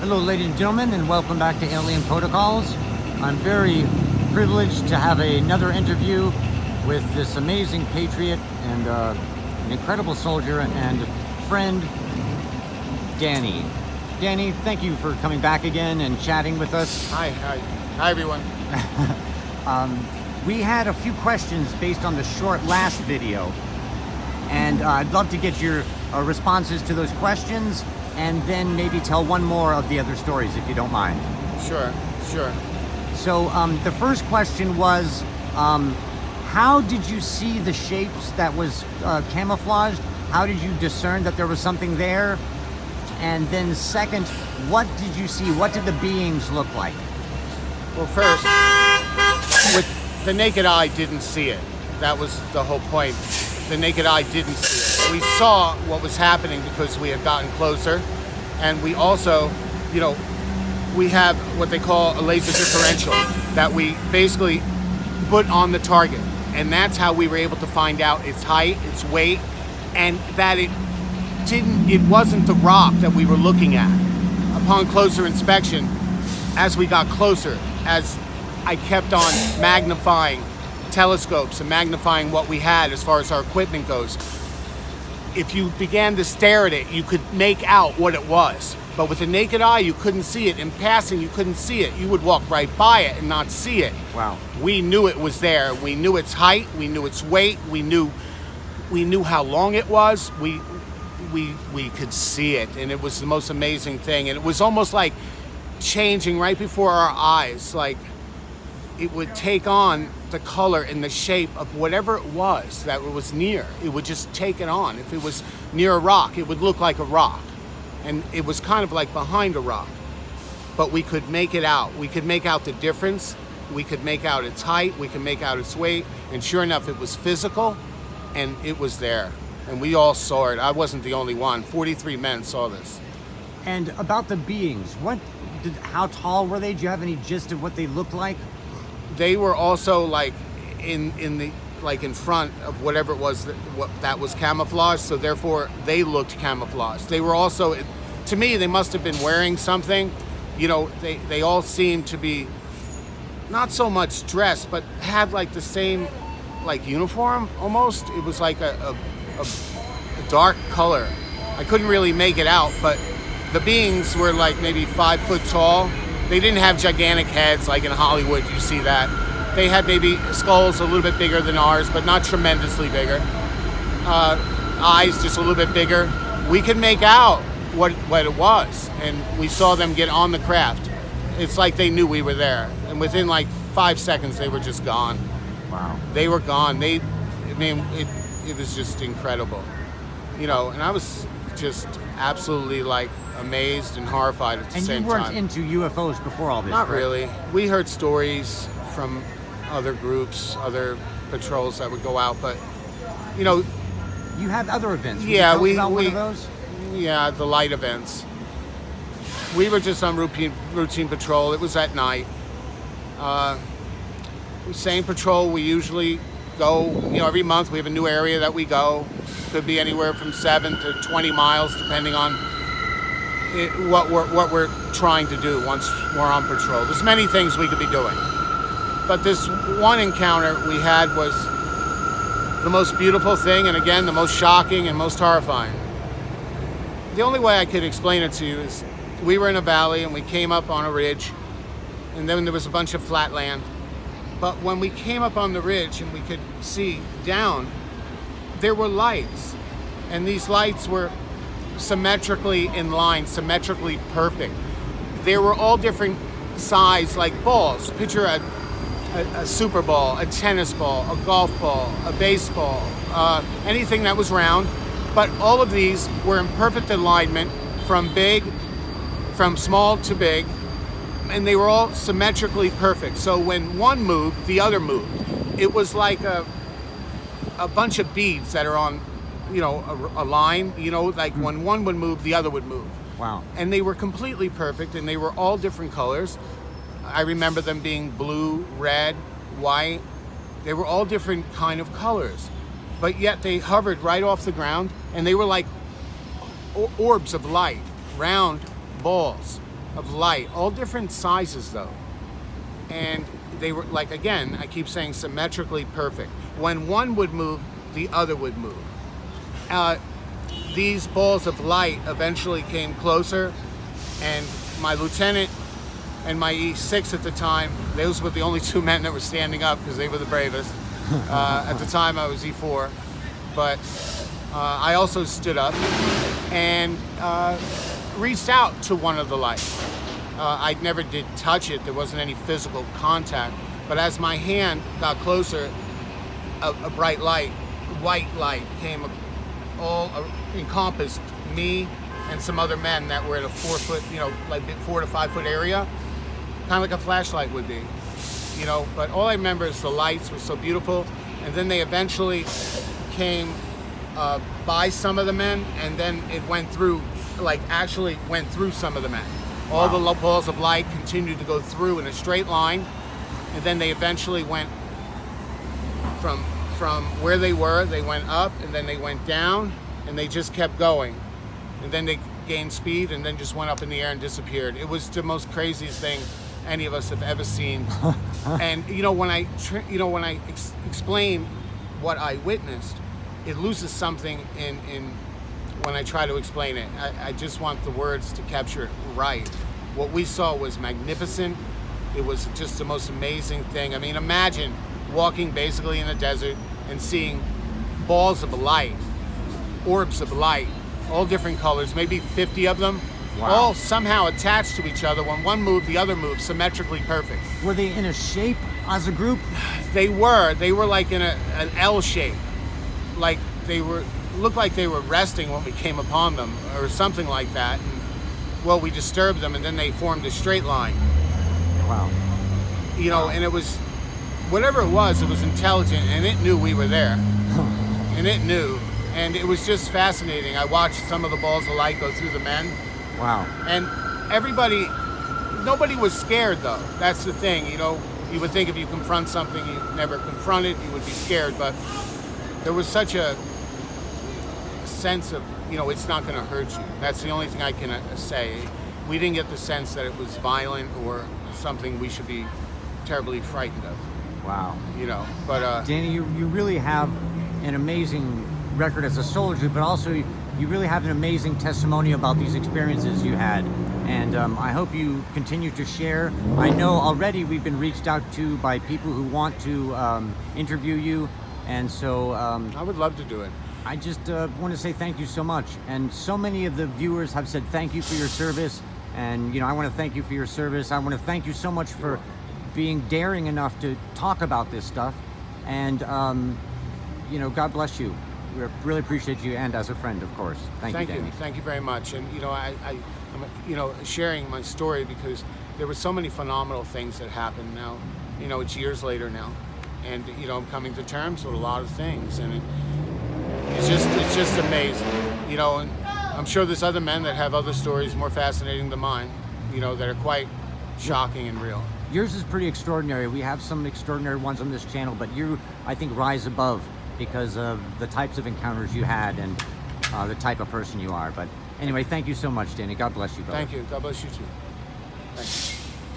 Hello, ladies and gentlemen, and welcome back to Alien Protocols. I'm very privileged to have another interview with this amazing patriot and an incredible soldier and friend, Danny. Danny, thank you for coming back again and chatting with us. Hi everyone. We had a few questions based on the short last video, and I'd love to get your responses to those questions, and then maybe tell one more of the other stories, if you don't mind. Sure. So the first question was, how did you see the shapes that was camouflaged? How did you discern that there was something there? And then second, what did you see? What did the beings look like? Well, first, with the naked eye didn't see it. That was the whole point. The naked eye didn't see it. We saw what was happening because we had gotten closer, and we also, we have what they call a laser differential that we basically put on the target, and that's how we were able to find out its height, its weight, and that it wasn't the rock that we were looking at. Upon closer inspection, as we got closer, as I kept on magnifying telescopes and magnifying what we had as far as our equipment goes, if you began to stare at it, you could make out what it was. But with the naked eye, you couldn't see it. In passing, you couldn't see it. You would walk right by it and not see it. Wow. We knew it was there. We knew its height. We knew its weight. We knew how long it was. We could see it, and it was the most amazing thing. And it was almost like changing right before our eyes. Like it would take on the color and the shape of whatever it was that it was near. It would just take it on. If it was near a rock, it would look like a rock. And it was kind of like behind a rock. But we could make it out. We could make out the difference. We could make out its height. We could make out its weight. And sure enough, it was physical, and it was there. And we all saw it. I wasn't the only one. 43 men saw this. And about the beings, how tall were they? Do you have any gist of what they looked like? They were also like in front of whatever it was that was camouflaged, so therefore they looked camouflaged. They were also, to me, they must have been wearing something. They all seemed to be not so much dressed, but had like the same uniform almost. It was like a dark color. I couldn't really make it out, but the beings were like maybe 5 foot tall. They didn't have gigantic heads like in Hollywood, you see that. They had maybe skulls a little bit bigger than ours, but not tremendously bigger. Eyes just a little bit bigger. We could make out what it was, and we saw them get on the craft. It's like they knew we were there, and within like 5 seconds they were just gone. Wow. They were gone. It was just incredible. And I was just absolutely amazed and horrified at the same time. And you weren't into UFOs before all this, Not right? really. We heard stories from other groups, other patrols that would go out, but You had other events. yeah, Can you tell us about one of those? Yeah, the light events. We were just on routine patrol. It was at night. Same patrol. We usually go. Every month we have a new area that we go. Could be anywhere from 7 to 20 miles, depending on what we're trying to do once we're on patrol. There's many things we could be doing, but this one encounter we had was the most beautiful thing, and again, the most shocking and most horrifying. The only way I could explain it to you is we were in a valley and we came up on a ridge, and then there was a bunch of flat land. But when we came up on the ridge and we could see down, there were lights, and these lights were symmetrically in line, symmetrically perfect. They were all different size, like balls. Picture a super ball, a tennis ball, a golf ball, a baseball, anything that was round. But all of these were in perfect alignment from small to big, and they were all symmetrically perfect. So when one moved, the other moved. It was like a bunch of beads that are on a line, like when one would move, the other would move. Wow. And they were completely perfect, and they were all different colors. I remember them being blue, red, white. They were all different kind of colors, but yet they hovered right off the ground, and they were like orbs of light, round balls. of light, all different sizes though. And they were, like, again, I keep saying symmetrically perfect. When one would move, the other would move. These balls of light eventually came closer, and my lieutenant and my E6 at the time, those were the only two men that were standing up because they were the bravest. At the time I was E4, but I also stood up and reached out to one of the lights. I never did touch it, there wasn't any physical contact, but as my hand got closer, a bright light, white light, came all encompassed me and some other men that were at a 4 foot, like 4 to 5 foot area, kind of like a flashlight would be, but all I remember is the lights were so beautiful, and then they eventually came by some of the men, and then it went through, actually went through some of the men. All the balls of light continued to go through in a straight line, and then they eventually went from where they were, they went up, and then they went down, and they just kept going. And then they gained speed, and then just went up in the air and disappeared. It was the most craziest thing any of us have ever seen. And when I explain what I witnessed, it loses something in when I try to explain it. I just want the words to capture it right. What we saw was magnificent. It was just the most amazing thing. I mean, imagine walking basically in the desert and seeing balls of light, orbs of light, all different colors, maybe 50 of them, all somehow attached to each other. When one moved, the other moved, symmetrically perfect. Were they in a shape as a group? They were like in an L shape. Like looked like they were resting when we came upon them, or something like that. And, we disturbed them, and then they formed a straight line. Wow. And it was, whatever it was intelligent, and it knew we were there. And it knew. And it was just fascinating. I watched some of the balls of light go through the men. Wow. And nobody was scared though. That's the thing, you would think if you confront something you never confront it, you would be scared, but there was such a sense of, it's not going to hurt you. That's the only thing I can say. We didn't get the sense that it was violent or something we should be terribly frightened of. Wow. But Danny, you really have an amazing record as a soldier, but also you really have an amazing testimony about these experiences you had, and I hope you continue to share. I know already we've been reached out to by people who want to interview you, and so I would love to do it. I just want to say thank you so much, and so many of the viewers have said thank you for your service, and I want to thank you for your service. I want to thank you so much for being daring enough to talk about this stuff, and God bless you. We really appreciate you, and as a friend, of course. Thank you, Danny. Thank you very much. And I'm sharing my story because there were so many phenomenal things that happened. Now, it's years later now, and I'm coming to terms with a lot of things, and it's just amazing. And I'm sure there's other men that have other stories more fascinating than mine, that are quite shocking and real. Yours is pretty extraordinary. We have some extraordinary ones on this channel, but you, I think, rise above because of the types of encounters you had and the type of person you are. But anyway, thank you so much, Danny. God bless you, brother. Thank you. God bless you too. Thank you.